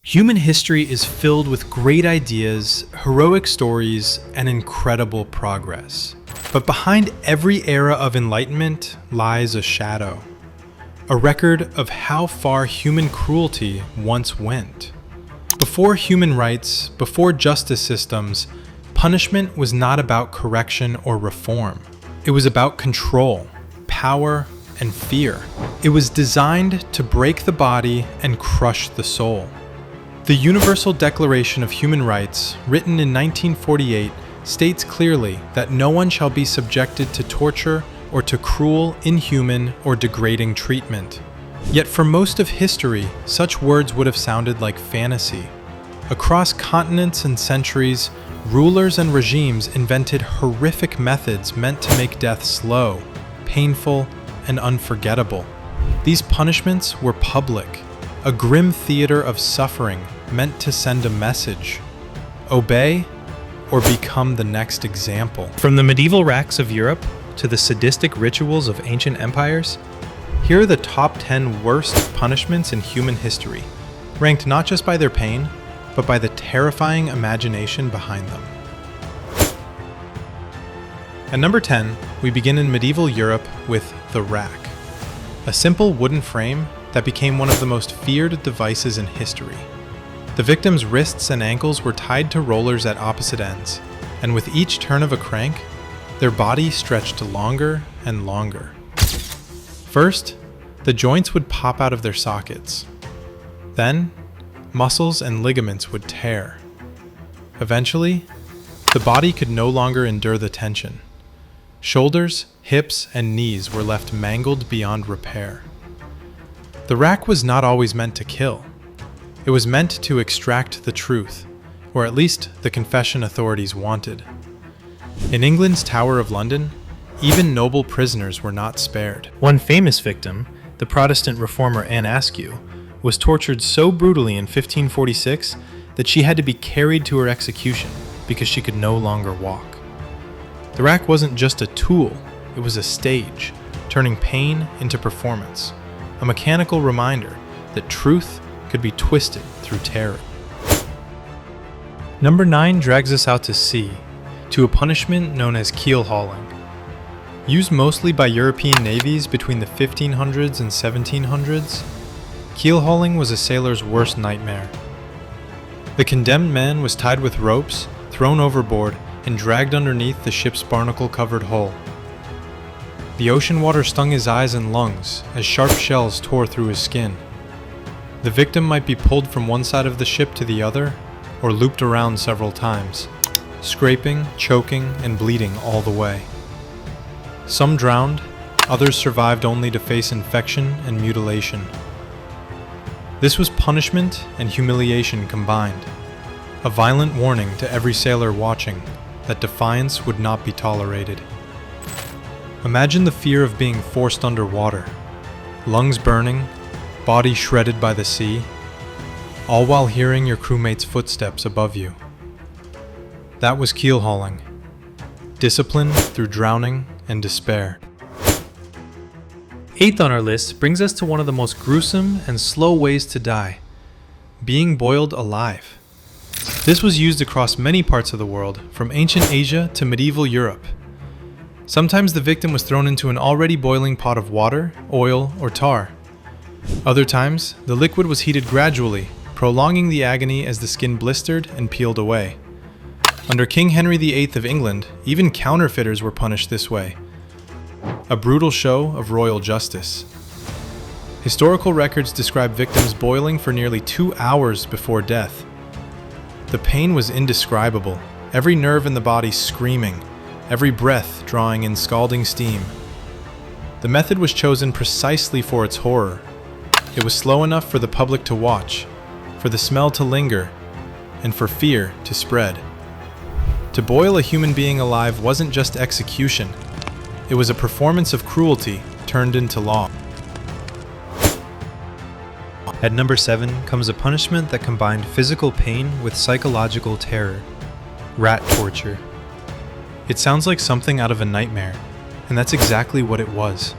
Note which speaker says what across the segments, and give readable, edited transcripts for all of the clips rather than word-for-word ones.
Speaker 1: Human history is filled with great ideas, heroic stories, and incredible progress. But behind every era of enlightenment lies a shadow, a record of how far human cruelty once went. Before human rights, before justice systems, punishment was not about correction or reform. It was about control, power, and fear. It was designed to break the body and crush the soul. The Universal Declaration of Human Rights, written in 1948, states clearly that no one shall be subjected to torture or to cruel, inhuman, or degrading treatment. Yet for most of history, such words would have sounded like fantasy. Across continents and centuries, rulers and regimes invented horrific methods meant to make death slow, painful, and unforgettable. These punishments were public, a grim theater of suffering meant to send a message: obey or become the next example. From the medieval racks of Europe to the sadistic rituals of ancient empires, here are the top 10 worst punishments in human history, ranked not just by their pain, but by the terrifying imagination behind them. At number 10, we begin in medieval Europe with the rack, a simple wooden frame that became one of the most feared devices in history. The victim's wrists and ankles were tied to rollers at opposite ends, and with each turn of a crank, their body stretched longer and longer. First, the joints would pop out of their sockets. Then, muscles and ligaments would tear. Eventually, the body could no longer endure the tension. Shoulders, hips, and knees were left mangled beyond repair. The rack was not always meant to kill. It was meant to extract the truth, or at least the confession authorities wanted. In England's Tower of London, even noble prisoners were not spared. One famous victim, the Protestant reformer Anne Askew, was tortured so brutally in 1546 that she had to be carried to her execution because she could no longer walk. The rack wasn't just a tool, it was a stage, turning pain into performance, a mechanical reminder that truth could be twisted through terror. Number 9 drags us out to sea, to a punishment known as keelhauling. Used mostly by European navies between the 1500s and 1700s, keelhauling was a sailor's worst nightmare. The condemned man was tied with ropes, thrown overboard, and dragged underneath the ship's barnacle-covered hull. The ocean water stung his eyes and lungs as sharp shells tore through his skin. The victim might be pulled from one side of the ship to the other, or looped around several times, scraping, choking, and bleeding all the way. Some drowned, others survived only to face infection and mutilation. This was punishment and humiliation combined, a violent warning to every sailor watching that defiance would not be tolerated. Imagine the fear of being forced underwater, lungs burning, body shredded by the sea, all while hearing your crewmate's footsteps above you. That was keelhauling, discipline through drowning and despair. 8th on our list brings us to one of the most gruesome and slow ways to die: being boiled alive. This was used across many parts of the world, from ancient Asia to medieval Europe. Sometimes the victim was thrown into an already boiling pot of water, oil, or tar. Other times, the liquid was heated gradually, prolonging the agony as the skin blistered and peeled away. Under King Henry VIII of England, even counterfeiters were punished this way, a brutal show of royal justice. Historical records describe victims boiling for nearly 2 hours before death. The pain was indescribable, every nerve in the body screaming, every breath drawing in scalding steam. The method was chosen precisely for its horror. It was slow enough for the public to watch, for the smell to linger, and for fear to spread. To boil a human being alive wasn't just execution. It was a performance of cruelty turned into law. At number 7 comes a punishment that combined physical pain with psychological terror: rat torture. It sounds like something out of a nightmare, and that's exactly what it was.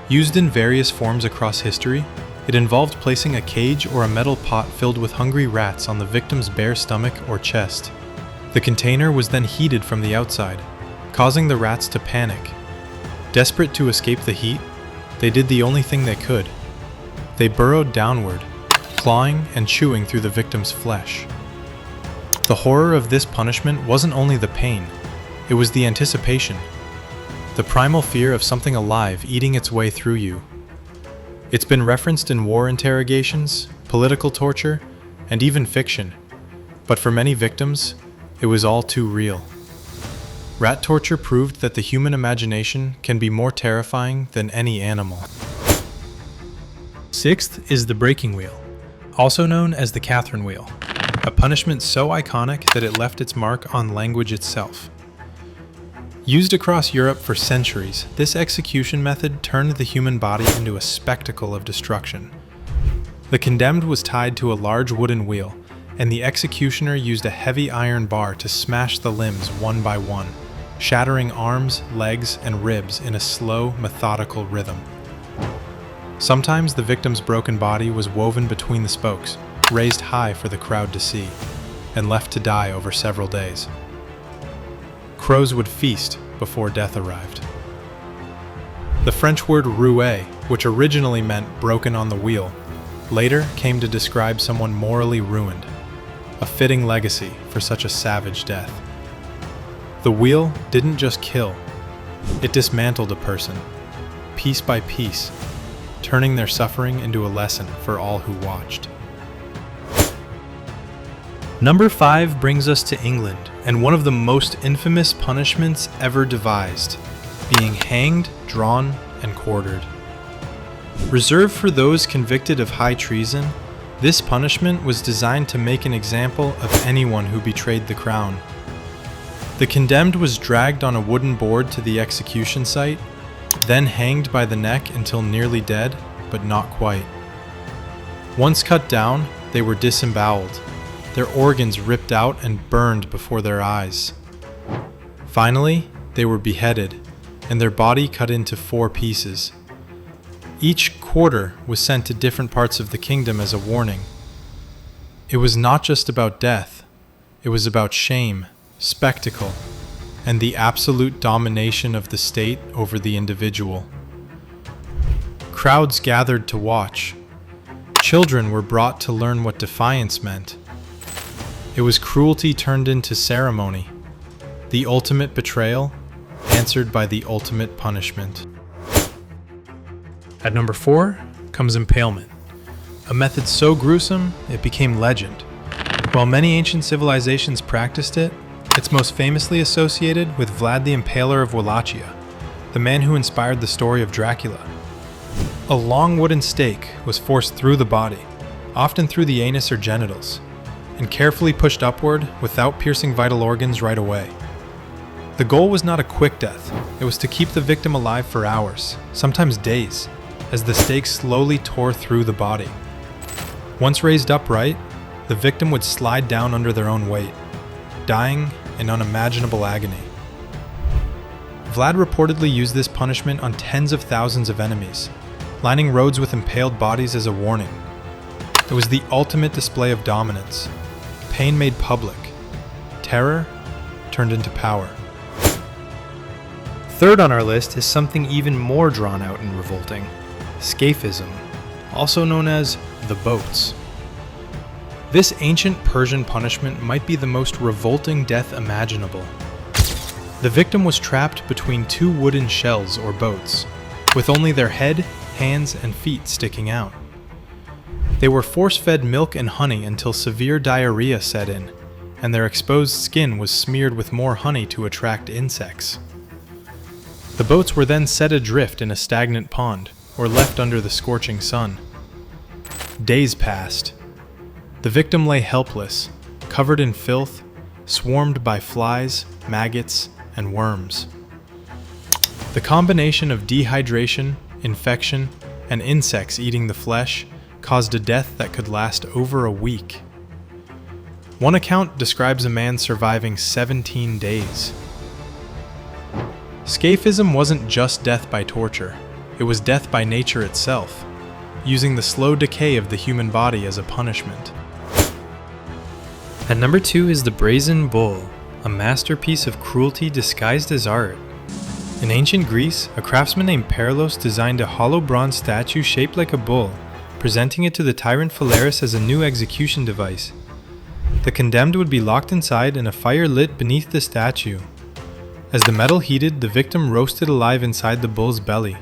Speaker 1: Used in various forms across history, It involved placing a cage or a metal pot filled with hungry rats on the victim's bare stomach or chest. The container was then heated from the outside, causing the rats to panic. Desperate to escape the heat, they did the only thing they could. They burrowed downward, clawing and chewing through the victim's flesh. The horror of this punishment wasn't only the pain, it was the anticipation, the primal fear of something alive eating its way through you. It's been referenced in war interrogations, political torture, and even fiction, but for many victims, it was all too real. Rat torture proved that the human imagination can be more terrifying than any animal. Sixth is the breaking wheel, also known as the Catherine wheel, a punishment so iconic that it left its mark on language itself. Used across Europe for centuries, this execution method turned the human body into a spectacle of destruction. The condemned was tied to a large wooden wheel, and the executioner used a heavy iron bar to smash the limbs one by one, shattering arms, legs, and ribs in a slow, methodical rhythm. Sometimes the victim's broken body was woven between the spokes, raised high for the crowd to see, and left to die over several days. Crows would feast before death arrived. The French word roué, which originally meant broken on the wheel, later came to describe someone morally ruined, a fitting legacy for such a savage death. The wheel didn't just kill, it dismantled a person, piece by piece, turning their suffering into a lesson for all who watched. Number 5 brings us to England and one of the most infamous punishments ever devised, being hanged, drawn, and quartered. Reserved for those convicted of high treason, this punishment was designed to make an example of anyone who betrayed the crown. The condemned was dragged on a wooden board to the execution site, then hanged by the neck until nearly dead, but not quite. Once cut down, they were disemboweled, their organs ripped out and burned before their eyes. Finally, they were beheaded, and their body cut into 4 pieces. Each quarter was sent to different parts of the kingdom as a warning. It was not just about death, it was about shame, spectacle, and the absolute domination of the state over the individual. Crowds gathered to watch. Children were brought to learn what defiance meant. It was cruelty turned into ceremony, the ultimate betrayal, answered by the ultimate punishment. At number 4 comes impalement, a method so gruesome it became legend. While many ancient civilizations practiced it, it's most famously associated with Vlad the Impaler of Wallachia, the man who inspired the story of Dracula. A long wooden stake was forced through the body, often through the anus or genitals, and carefully pushed upward without piercing vital organs right away. The goal was not a quick death, it was to keep the victim alive for hours, sometimes days, as the stake slowly tore through the body. Once raised upright, the victim would slide down under their own weight, dying in unimaginable agony. Vlad reportedly used this punishment on tens of thousands of enemies, lining roads with impaled bodies as a warning. It was the ultimate display of dominance. Pain made public. Terror turned into power. Third on our list is something even more drawn out and revolting: scaphism, also known as the boats. This ancient Persian punishment might be the most revolting death imaginable. The victim was trapped between 2 wooden shells or boats, with only their head, hands, and feet sticking out. They were force-fed milk and honey until severe diarrhea set in, and their exposed skin was smeared with more honey to attract insects. The boats were then set adrift in a stagnant pond, or left under the scorching sun. Days passed. The victim lay helpless, covered in filth, swarmed by flies, maggots, and worms. The combination of dehydration, infection, and insects eating the flesh caused a death that could last over a week. One account describes a man surviving 17 days. Scaphism wasn't just death by torture, it was death by nature itself. using the slow decay of the human body as a punishment. At number 2 is the brazen bull, a masterpiece of cruelty disguised as art. In ancient Greece, a craftsman named Perlos designed a hollow bronze statue shaped like a bull, presenting it to the tyrant Phalaris as a new execution device. The condemned would be locked inside and a fire lit beneath the statue. As the metal heated, the victim roasted alive inside the bull's belly.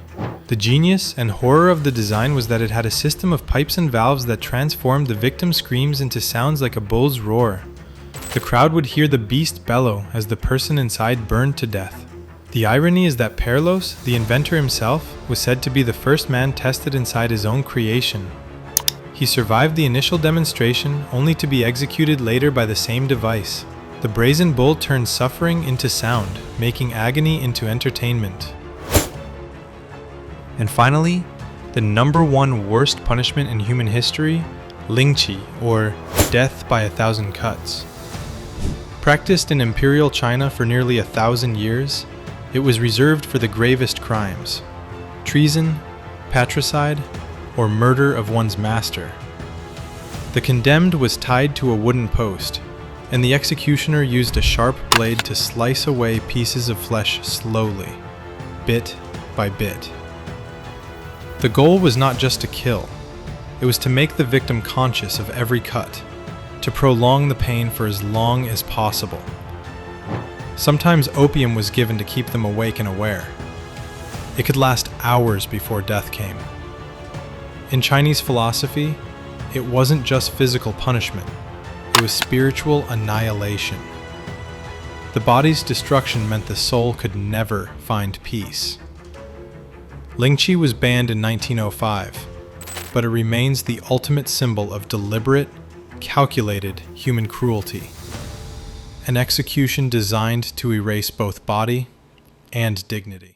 Speaker 1: The genius and horror of the design was that it had a system of pipes and valves that transformed the victim's screams into sounds like a bull's roar. The crowd would hear the beast bellow as the person inside burned to death. The irony is that Perlos, the inventor himself, was said to be the first man tested inside his own creation. He survived the initial demonstration only to be executed later by the same device. The brazen bull turned suffering into sound, making agony into entertainment. And finally, the number 1 worst punishment in human history, Lingchi, or death by 1,000 cuts. Practiced in imperial China for nearly 1,000 years, it was reserved for the gravest crimes: treason, patricide, or murder of one's master. The condemned was tied to a wooden post, and the executioner used a sharp blade to slice away pieces of flesh slowly, bit by bit. The goal was not just to kill, it was to make the victim conscious of every cut, to prolong the pain for as long as possible. Sometimes opium was given to keep them awake and aware. It could last hours before death came. In Chinese philosophy, it wasn't just physical punishment, it was spiritual annihilation. The body's destruction meant the soul could never find peace. Lingchi was banned in 1905, but it remains the ultimate symbol of deliberate, calculated human cruelty. An execution designed to erase both body and dignity.